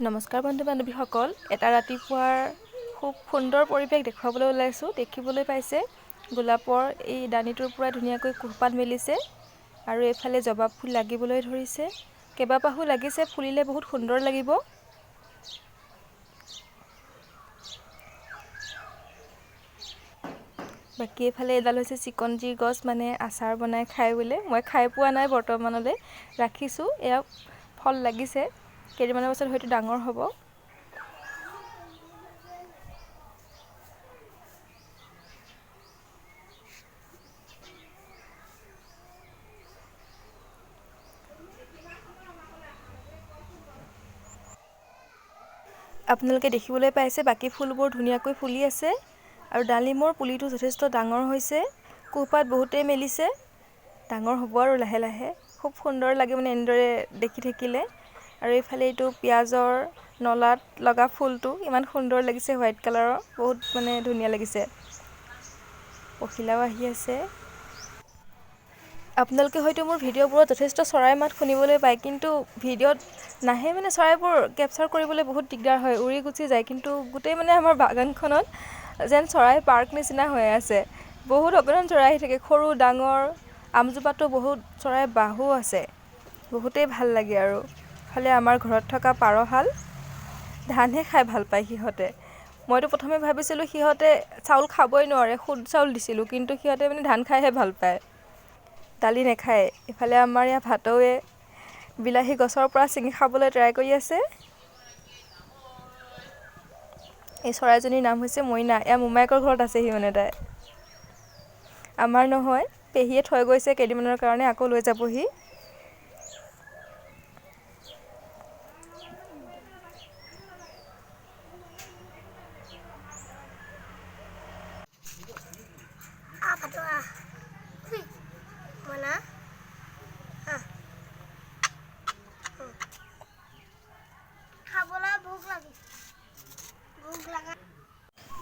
নমস্কাৰ বন্ধু বান্ধৱীসকল, এটা ৰাতিপুৱাৰ খুব সুন্দৰ পৰিৱেশ দেখুৱাবলৈ ওলাইছোঁ। দেখিবলৈ পাইছে গোলাপৰ এই দানিটোৰ পৰা ধুনীয়াকৈ কুহপাত মেলিছে আৰু এইফালে জবা ফুল লাগিবলৈ ধৰিছে। কেইবাপাহো লাগিছে, ফুলিলে বহুত সুন্দৰ লাগিব। বাকী এইফালে এডাল হৈছে চিকনজি গছ, মানে আচাৰ বনাই খাই বোলে। মই খাই পোৱা নাই বৰ্তমানলৈ, ৰাখিছোঁ। এয়া ফল লাগিছে, কেইদিনমানৰ পাছত হয়তো ডাঙৰ হ'ব। আপোনালোকে দেখিবলৈ পাইছে বাকী ফুলবোৰ ধুনীয়াকৈ ফুলি আছে আৰু ডালিমৰ পুলিটো যথেষ্ট ডাঙৰ হৈছে। কুহপাত বহুতেই মেলিছে, ডাঙৰ হ'ব আৰু লাহে লাহে। খুব সুন্দৰ লাগে মানে এনেদৰে দেখি থাকিলে। আৰু এইফালে এইটো পিঁয়াজৰ নলাত লগা ফুলটো ইমান সুন্দৰ লাগিছে, হোৱাইট কালাৰৰ, বহুত মানে ধুনীয়া লাগিছে। পখিলাও আহি আছে। আপোনালোকে হয়তো মোৰ ভিডিঅ'বোৰত যথেষ্ট চৰাইৰ মাত শুনিবলৈ পায়, কিন্তু ভিডিঅ'ত নাহে। মানে চৰাইবোৰ কেপচাৰ কৰিবলৈ বহুত দিগদাৰ হয়, উৰি গুচি যায়। কিন্তু গোটেই মানে আমাৰ বাগানখনত যেন চৰাই পাৰ্ক নিচিনা হৈ আছে। বহুত অগণন চৰাই আহি থাকে, সৰু ডাঙৰ। আমজোপাতো বহুত চৰাইৰ বাহো আছে, বহুতেই ভাল লাগে। আৰু ইফালে আমাৰ ঘৰত থকা পাৰহাল ধানহে খাই ভাল পায় সিহঁতে। মইতো প্ৰথমে ভাবিছিলোঁ সিহঁতে চাউল খাবই নোৱাৰে, শুদ চাউল দিছিলোঁ, কিন্তু সিহঁতে মানে ধান খাইহে ভাল পায়, দালি নাখায়। ইফালে আমাৰ ইয়াৰ ভাটৌৱে বিলাহী গছৰ পৰা ছিঙি খাবলৈ ট্ৰাই কৰি আছে। এই চৰাইজনীৰ নাম হৈছে মইনা। এয়া মোমায়েকৰ ঘৰত আছেহি মানে তাই। আমাৰ নহয়, পেহীয়ে থৈ গৈছে কেইদিনমানৰ কাৰণে, আকৌ লৈ যাবহি।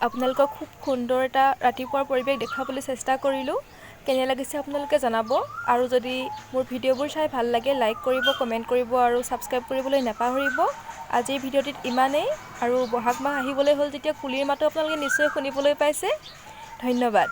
আপোনালোকক খুব সুন্দৰ এটা ৰাতিপুৱাৰ পৰিৱেশ দেখুৱাবলৈ চেষ্টা কৰিলোঁ। কেনে লাগিছে আপোনালোকে জনাব। আৰু যদি মোৰ ভিডিঅ'বোৰ চাই ভাল লাগে, লাইক কৰিব, কমেণ্ট কৰিব আৰু ছাবস্ক্ৰাইব কৰিবলৈ নাপাহৰিব। আজিৰ ভিডিঅ'টিত ইমানেই। আৰু বহাগ মাহ আহিবলৈ হ'ল যেতিয়া কুলিৰ মাতো আপোনালোকে নিশ্চয় শুনিবলৈ পাইছে। ধন্যবাদ।